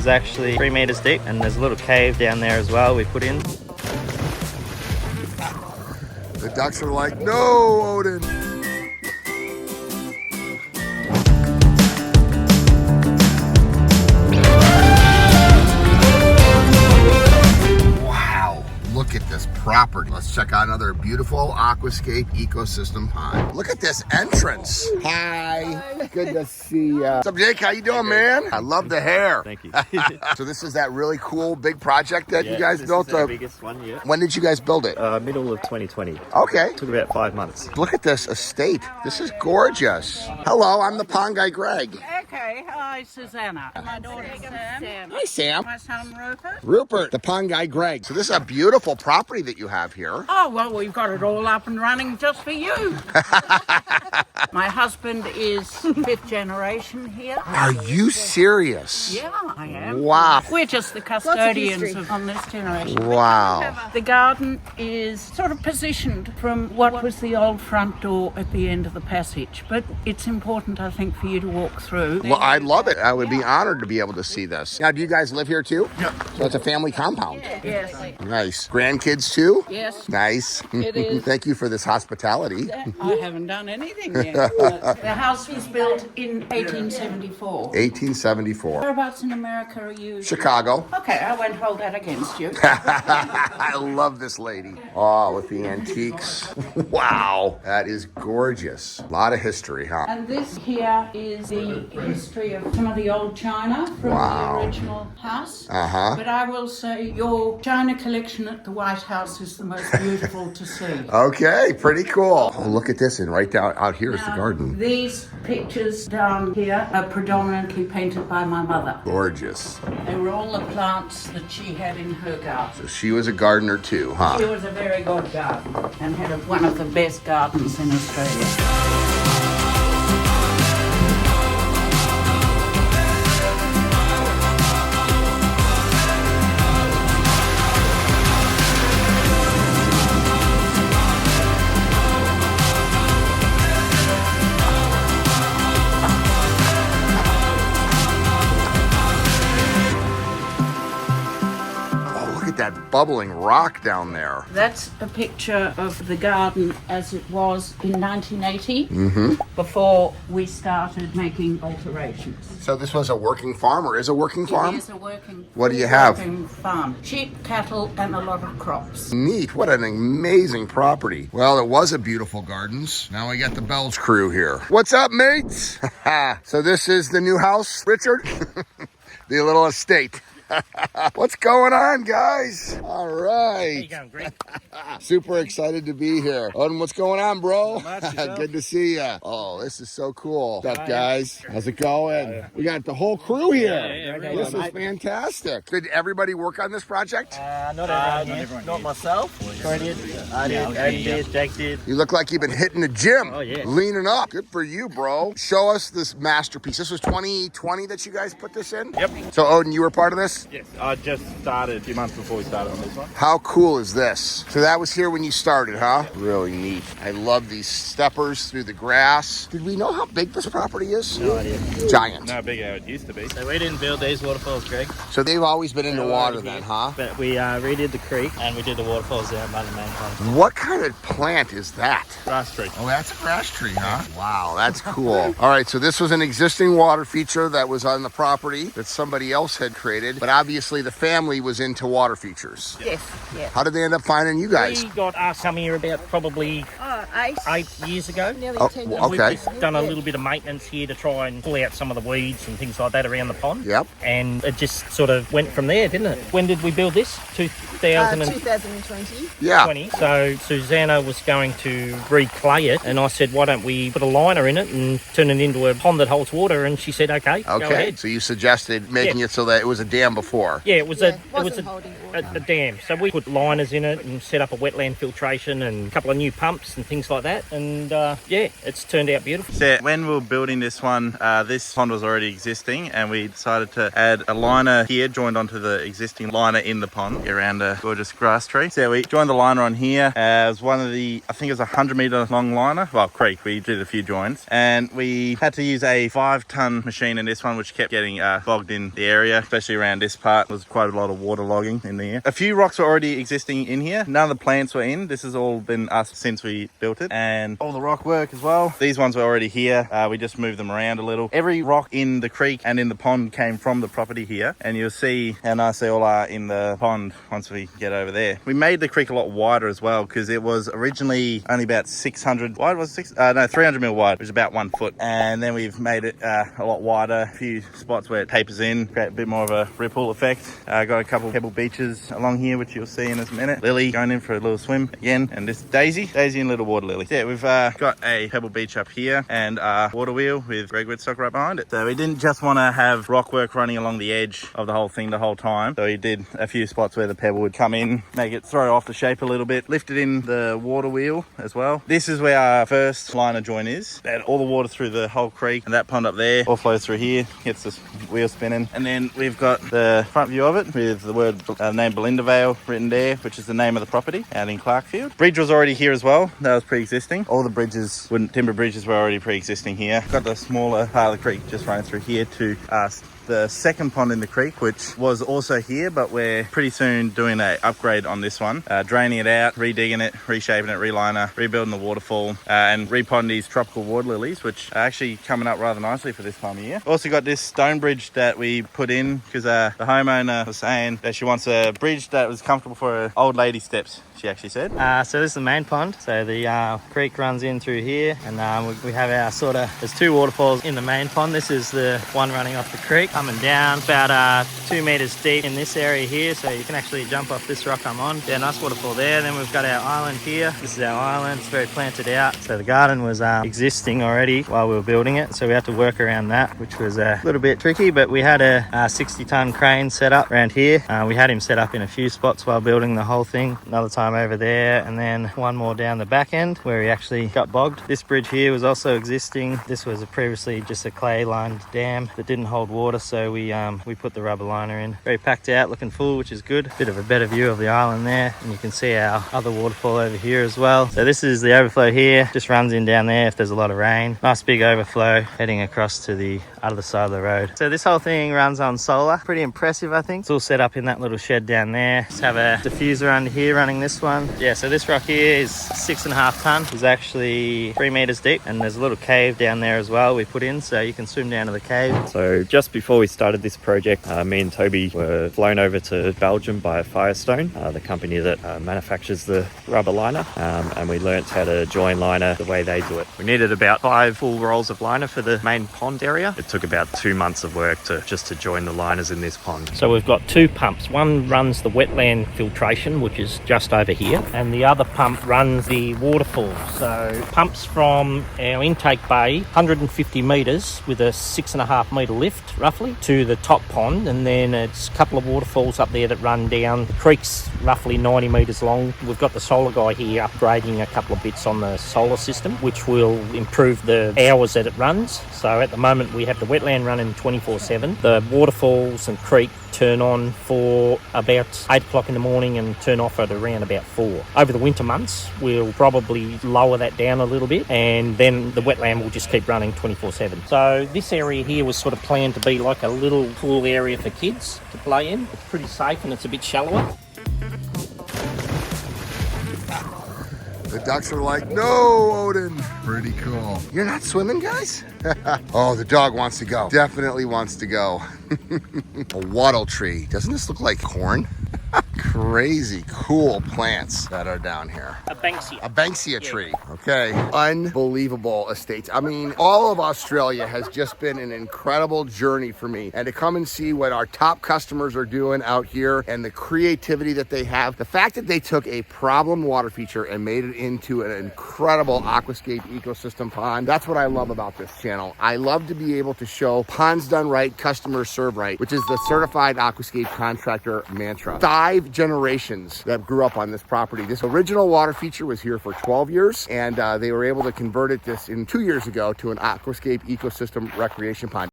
It's actually 3 meters deep, and there's a little cave down there as well we put in. The ducks are like, no, Odin. Wow, look at this property. Let's check out another beautiful Aquascape ecosystem pond. Look at this entrance. Hi. Good to see you. What's up, Jake? How you doing, man? I love the hair. Thank you. So this is that really cool big project that you guys built? This is the biggest one, yeah. When did you guys build it? Middle of 2020. Okay. Took about 5 months. Look at this estate. This is gorgeous. Hello, I'm the pond guy, Greg. Okay, hi, Susanna. My daughter Sam. Hi, Sam. My son Rupert. Rupert, the pond guy, Greg. So this is a beautiful property that you have here. Oh, well, we've got it all up and running just for you. My husband is fifth generation here. Are you serious? Yeah, I am. Wow. We're just the custodians on this generation. Wow. The garden is sort of positioned from what was the old front door at the end of the passage, but it's important, I think, for you to walk through. Well, I love it. I would be honored to be able to see this. Now, do you guys live here too? Yeah. So it's a family compound. Yes. Nice. Grandkids too? Yes. Nice. It is. Thank you for this hospitality. I haven't done anything yet. The house was built in 1874. 1874. Whereabouts in America are you? Chicago. Okay, I won't hold that against you. I love this lady. Oh, with the antiques. Wow. That is gorgeous. A lot of history, huh? And this here is the history of some of the old china from the original house. Uh-huh. But I will say your china collection at the White House is the most beautiful to see. Okay, pretty cool. Oh, look at this. And right down out here is the garden. These pictures down here are predominantly painted by my mother. Gorgeous. They were all the plants that she had in her garden. So she was a gardener too, huh? She was a very good gardener and had one of the best gardens in Australia. That bubbling rock down there. That's a picture of the garden as it was in 1980, before we started making alterations. So this was a working farm, or is a working farm? It is a working What do you have? working farm. Sheep, cattle, and a lot of crops. Neat. What an amazing property. Well, it was a beautiful gardens. Now we got the Bells crew here. What's up, mates? So this is the new house, Richard? The little estate. What's going on, guys? All right. How you going, Greg? Super excited to be here. Odin, what's going on, bro? Not much, yourself? Good to see you. Oh, this is so cool. What's up, guys? How's it going? We got the whole crew here. This is fantastic. Did everybody work on this project? Not everyone. Not myself. Corey did. I did. Odin did. Jake did. You look like you've been hitting the gym. Oh, yeah. Leaning up. Good for you, bro. Show us this masterpiece. This was 2020 that you guys put this in? Yep. So, Odin, you were part of this? Yes, I just started a few months before we started on this one. How cool is this? So that was here when you started, huh? Really neat. I love these steppers through the grass. Did we know how big this property is? No idea. Giant. No big how it used to be. So we didn't build these waterfalls, Greg. So they've always been in the They're water already then, here. huh? But we redid the creek and we did the waterfalls down by the main pond. What kind of plant is that? Grass tree. Oh, that's a grass tree, huh? Wow, that's cool. All right, so this was an existing water feature that was on the property that somebody else had created, but obviously the family was into water features. Yes, yes. How did they end up finding you guys? We got asked come here about probably Oh, 8 years ago. Nearly Oh, 10 well, years. okay. We've just done a little bit of maintenance here to try and pull out some of the weeds and things like that around the pond. Yep. And it just sort of went from there, didn't it? When did we build this? 2020. 2020. Yeah. So Susanna was going to reclay it, and I said, why don't we put a liner in it and turn it into a pond that holds water? And she said, okay, go Okay, ahead. so you suggested making it so that it was a dam before. Yeah, it was Yeah, a wasn't holding water. a dam. So we put liners in it and set up a wetland filtration and a couple of new pumps and things like that. And yeah, it's turned out beautiful. So when we were building this one, this pond was already existing, and we decided to add a liner here joined onto the existing liner in the pond around a gorgeous grass tree. So we joined the liner on here as one of the, I think it was a 100-meter long liner, well, creek. We did a few joins, and we had to use a 5-ton machine in this one, which kept getting bogged in the area, especially around this part. There was quite a lot of water logging in there. A few rocks were already existing in here. None of the plants were in. This has all been us since we built it, and all the rock work as well. These ones were already here. We just moved them around a little. Every rock in the creek and in the pond came from the property here, and you'll see how nice they all are in the pond once we get over there. We made the creek a lot wider as well, because it was originally only about 600 wide. Was it 300 mil wide, which is about 1 foot, and then we've made it a lot wider. A few spots where it tapers in, create a bit more of a ripple effect. Got a couple of pebble beaches along here, which you'll see in a minute. Lily going in for a little swim again, and this Daisy and little water lily. Yeah, we've got a pebble beach up here and a water wheel with Greg Wittstock right behind it. So we didn't just want to have rock work running along the edge of the whole thing the whole time. So we did a few spots where the pebble would come in, make it throw off the shape a little bit, lift it in the water wheel as well. This is where our first liner join is. And all the water through the whole creek, and that pond up there all flows through here, gets this wheel spinning. And then we've got the front view of it with the word name Belinda Vale written there, which is the name of the property out in Clarkfield. Bridge was already here as well. That was pre-existing. All the bridges, timber bridges, were already pre-existing here. Got the smaller part of the creek just running through here to the second pond in the creek, which was also here, but we're pretty soon doing an upgrade on this one, draining it out, redigging it, reshaping it, reliner, rebuilding the waterfall, and repotting these tropical water lilies, which are actually coming up rather nicely for this time of year. Also got this stone bridge that we put in because the homeowner was saying that she wants a bridge that was comfortable for her old lady steps, she actually said. So this is the main pond. So the creek runs in through here, and we have our there's 2 waterfalls in the main pond. This is the one running off the creek, coming down about 2 meters deep in this area here, so you can actually jump off this rock I'm on. Yeah, nice waterfall there. Then we've got our island here. This is our island. It's very planted out. So the garden was existing already while we were building it, so we had to work around that, which was a little bit tricky, but we had a 60-ton crane set up around here. We had him set up in a few spots while building the whole thing. Another time over there, and then one more down the back end where he actually got bogged. This bridge here was also existing. This was previously just a clay lined dam that didn't hold water, so we put the rubber liner in. Very packed out, looking full, which is good. Bit of a better view of the island there, and you can see our other waterfall over here as well. So this is the overflow here, just runs in down there if there's a lot of rain. Nice big overflow heading across to the other side of the road. So this whole thing runs on solar. Pretty impressive, I think. It's all set up in that little shed down there. Just have a diffuser under here running this one. Yeah, so this rock here is 6.5 ton. It's actually 3 meters deep, and there's a little cave down there as well we put in, so you can swim down to the cave. So just before we started this project, me and Toby were flown over to Belgium by Firestone, the company that manufactures the rubber liner, and we learnt how to join liner the way they do it. We needed about 5 full rolls of liner for the main pond area. It took about 2 months of work to join the liners in this pond. So we've got 2 pumps. One runs the wetland filtration, which is just over here, and the other pump runs the waterfall. So pumps from our intake bay 150 metres with a 6.5 metre lift roughly to the top pond, and then it's a couple of waterfalls up there that run down. The creek's roughly 90 metres long. We've got the solar guy here upgrading a couple of bits on the solar system, which will improve the hours that it runs. So at the moment we have the wetland running 24/7. The waterfalls and creek turn on for about 8 o'clock in the morning and turn off at around about 4. Over the winter months, we'll probably lower that down a little bit, and then the wetland will just keep running 24/7. So this area here was sort of planned to be like a little pool area for kids to play in. It's pretty safe and it's a bit shallower. The ducks are like, no, Odin. Pretty cool. You're not swimming, guys? Oh, the dog wants to go. Definitely wants to go. A wattle tree. Doesn't this look like corn? Crazy cool plants that are down here. A Banksia. A Banksia tree. Okay. Unbelievable estates. I mean, all of Australia has just been an incredible journey for me. And to come and see what our top customers are doing out here and the creativity that they have. The fact that they took a problem water feature and made it into an incredible aquascape ecosystem pond. That's what I love about this channel. I love to be able to show ponds done right, customers served right, which is the certified aquascape contractor mantra. 5 generations that grew up on this property. This original water feature was here for 12 years, and they were able to convert it this in 2 years ago to an aquascape ecosystem recreation pond.